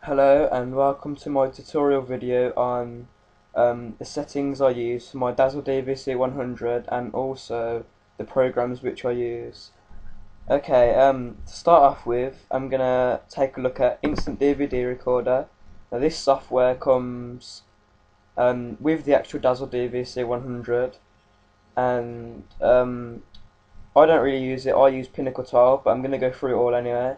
Hello and welcome to my tutorial video on the settings I use for my Dazzle DVC 100 and also the programs which I use. Okay, to start off with, I'm going to take a look at Instant DVD Recorder. Now this software comes with the actual Dazzle DVC 100 and I don't really use it. I use Pinnacle 12, but I'm going to go through it all anyway.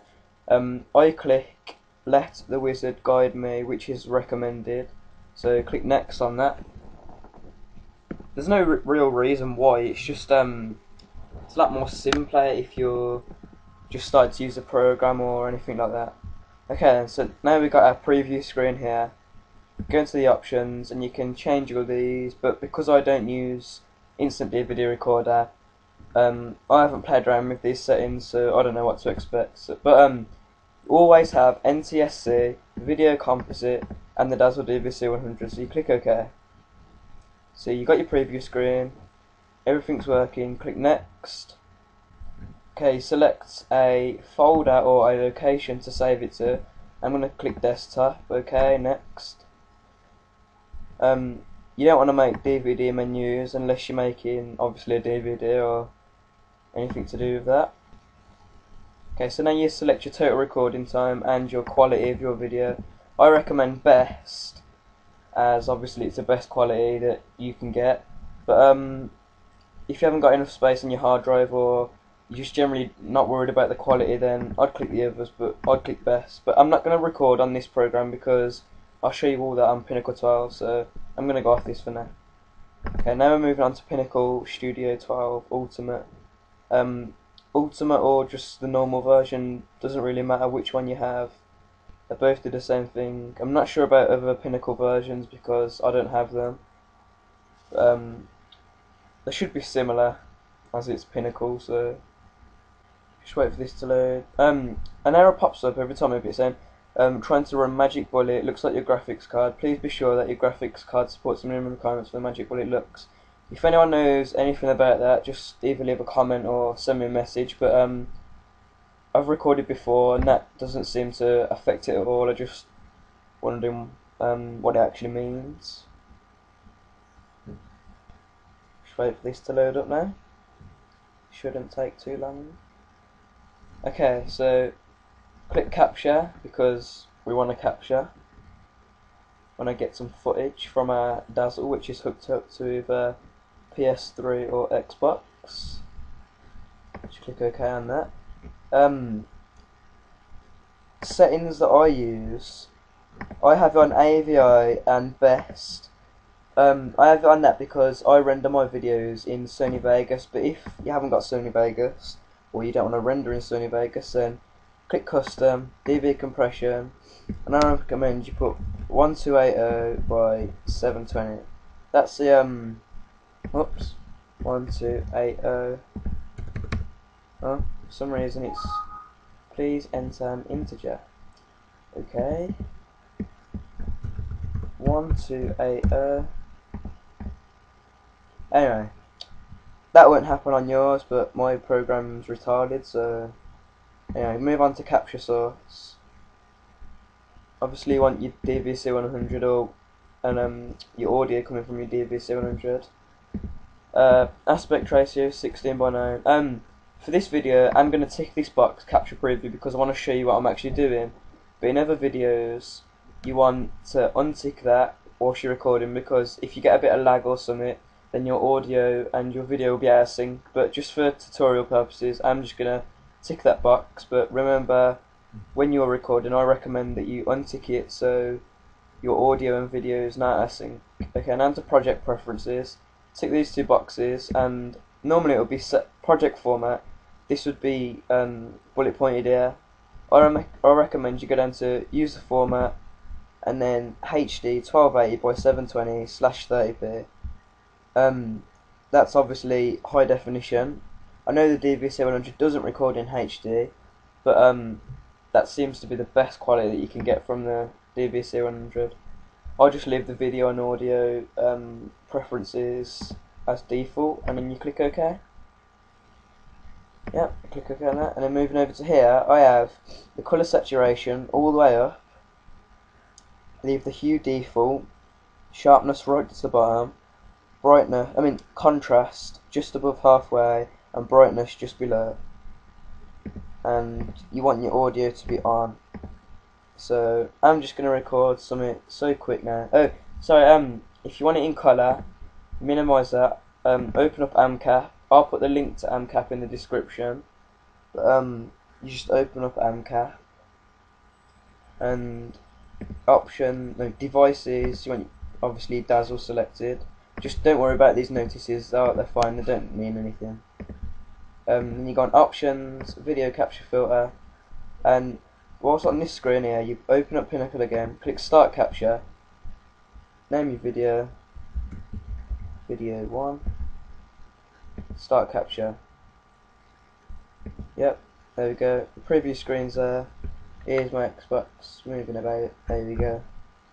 I click let the wizard guide me, which is recommended, so click next on that. There's no real reason why, it's just it's a lot more simpler if you're just starting to use a program or anything like that. Okay, so now we've got our preview screen here. Go into the options and you can change all these, but because I don't use Instant DVD Recorder, I haven't played around with these settings, so I don't know what to expect. But always have NTSC, Video Composite, and the Dazzle DVC 100. So you click OK. So you got your preview screen, everything's working. Click next. Okay, select a folder or a location to save it to. I'm going to click desktop. Okay, next. You don't want to make DVD menus unless you're making obviously a DVD or anything to do with that. Okay, so now you select your total recording time and your quality of your video. I recommend best, as obviously it's the best quality that you can get. But if you haven't got enough space on your hard drive or you're just generally not worried about the quality, then I'd click the others, but I'd click best. But I'm not going to record on this program because I'll show you all that on Pinnacle 12, so I'm going to go off this for now. Okay, now we're moving on to Pinnacle Studio 12 Ultimate. Ultimate or just the normal version, doesn't really matter which one you have. They both do the same thing. I'm not sure about other Pinnacle versions because I don't have them. They should be similar as it's Pinnacle, so just wait for this to load. An error pops up every time it's saying trying to run Magic Bullet. It looks like your graphics card. Please be sure that your graphics card supports the minimum requirements for the Magic Bullet looks. If anyone knows anything about that, just either leave a comment or send me a message. But I've recorded before and that doesn't seem to affect it at all. I just wondering what it actually means. Just wait for this to load up now. Shouldn't take too long. Okay, so click capture because we want to capture. When I get some footage from our Dazzle, which is hooked up to either PS3 or Xbox. Just click OK on that. Settings that I use, I have it on AVI and best. I have it on that because I render my videos in Sony Vegas, but if you haven't got Sony Vegas or you don't want to render in Sony Vegas, then click custom, DV compression, and I recommend you put 1280 by 720. That's the oops, 1280. Oh, for some reason it's please enter an integer. Okay, 1280. Anyway, that won't happen on yours, but my program's retarded, so anyway, move on to capture source. Obviously you want your DVC 100 or your audio coming from your DVC 100. Aspect ratio 16:9. For this video I'm going to tick this box, capture preview, because I want to show you what I'm actually doing. But in other videos you want to untick that whilst you're recording, because if you get a bit of lag or something, then your audio and your video will be out of sync. But just for tutorial purposes I'm just going to tick that box. But remember, when you're recording I recommend that you untick it so your audio and video is not out of sync. Okay, now to project preferences. Tick these two boxes, and normally it would be set project format. This would be bullet pointed here. I recommend you go down to user format and then HD 1280 by 720 /30p. That's obviously high definition. I know the DVC 100 doesn't record in HD, but that seems to be the best quality that you can get from the DVC 100. I'll just leave the video and audio preferences as default, and then you click OK. Yep, click OK on that, and then moving over to here, I have the colour saturation all the way up, leave the hue default, sharpness right to the bottom, contrast just above halfway, and brightness just below. And you want your audio to be on. So I'm just gonna record something so quick now. Oh, sorry. If you want it in color, minimize that. Open up Amcap. I'll put the link to Amcap in the description. But you just open up Amcap and devices. You want obviously Dazzle selected. Just don't worry about these notices. They're fine. They don't mean anything. Then you go on options, video capture filter, and whilst on this screen here, you open up Pinnacle again, click start capture, name your video, video 1, start capture. Yep, there we go. The preview screen's there. Here's my Xbox moving about. There we go.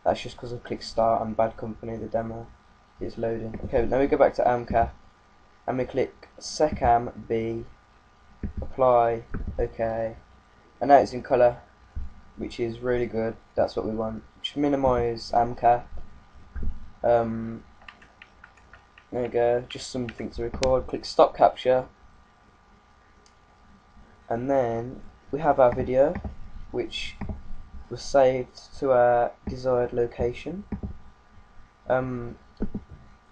That's just because I clicked start on Bad Company, the demo. It's loading. Okay, now we go back to Amcap and we click Secam B, apply, OK, and now it's in colour, which is really good. That's what we want. Just minimise Amcap. There we go. Just something to record. Click stop capture, and then we have our video, which was saved to our desired location.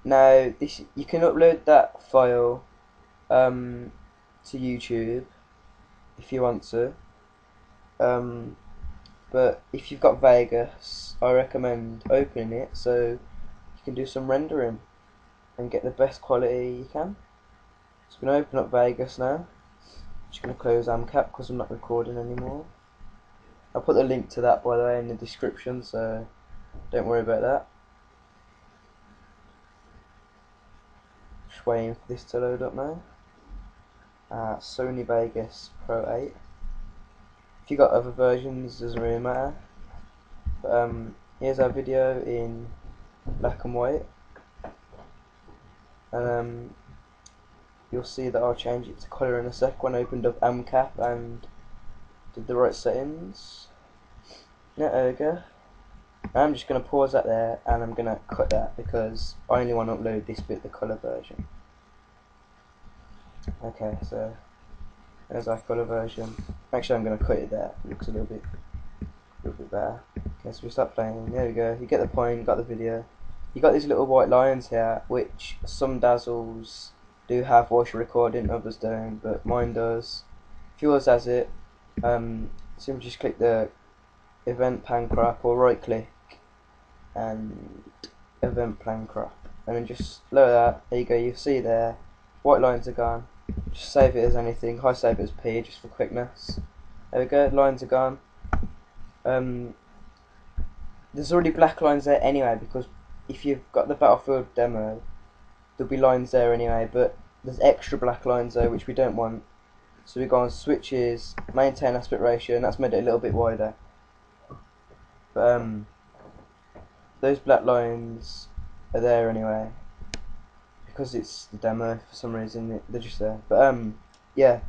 Now you can upload that file to YouTube if you want to, but if you've got Vegas, I recommend opening it so you can do some rendering and get the best quality you can. So I'm going to open up Vegas now. Just going to close Amcap because I'm not recording anymore. I'll put the link to that, by the way, in the description, so don't worry about that. Just waiting for this to load up now. Sony Vegas Pro 8. If you got other versions, doesn't really matter. But here's our video in black and white, and you'll see that I'll change it to colour in a sec when I opened up Amcap and did the right settings. Yeah, there we go. I'm just going to pause that there, and I'm going to cut that because I only want to upload this bit, the colour version. Okay, so there's our colour version. Actually, I'm going to cut it there. It looks a little bit better. Okay, so we start playing. There we go. You get the point. You got the video. You got these little white lines here, which some Dazzles do have voice recording, others don't, but mine does. If yours has it, simply just click the event pan crop or right click and event plan crop, and then just lower that. There you go. You see there, white lines are gone. Just save it as anything. I save it as P just for quickness. There we go. Lines are gone. There's already black lines there anyway, because if you've got the Battlefield demo, there'll be lines there anyway, but there's extra black lines there which we don't want. So we go on switches, maintain aspect ratio, and that's made it a little bit wider. But those black lines are there anyway, because it's the demo for some reason, they're just there. But yeah,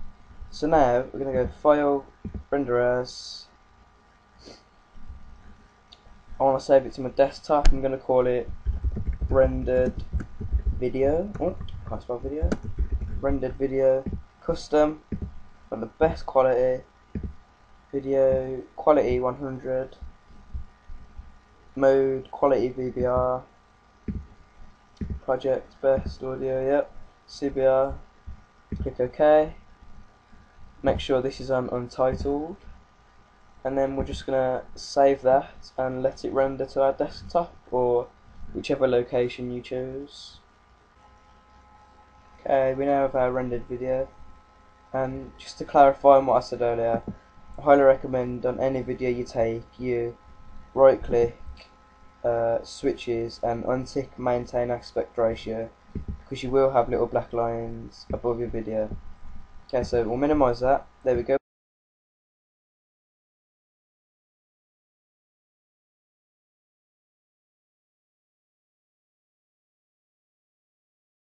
so now we're going to go File, Render As. I want to save it to my desktop. I'm going to call it Rendered Video. Oh, can't spell video. Rendered Video. Custom. Got the best quality. Video quality 100. Mode quality VBR. Project best audio. Yep. CBR. Click OK. Make sure this is on Untitled. And then we're just going to save that and let it render to our desktop or whichever location you choose. Okay, we now have our rendered video, and just to clarify on what I said earlier, I highly recommend on any video you take, you right click, switches, and untick maintain aspect ratio, because you will have little black lines above your video. Okay, so we'll minimize that. There we go.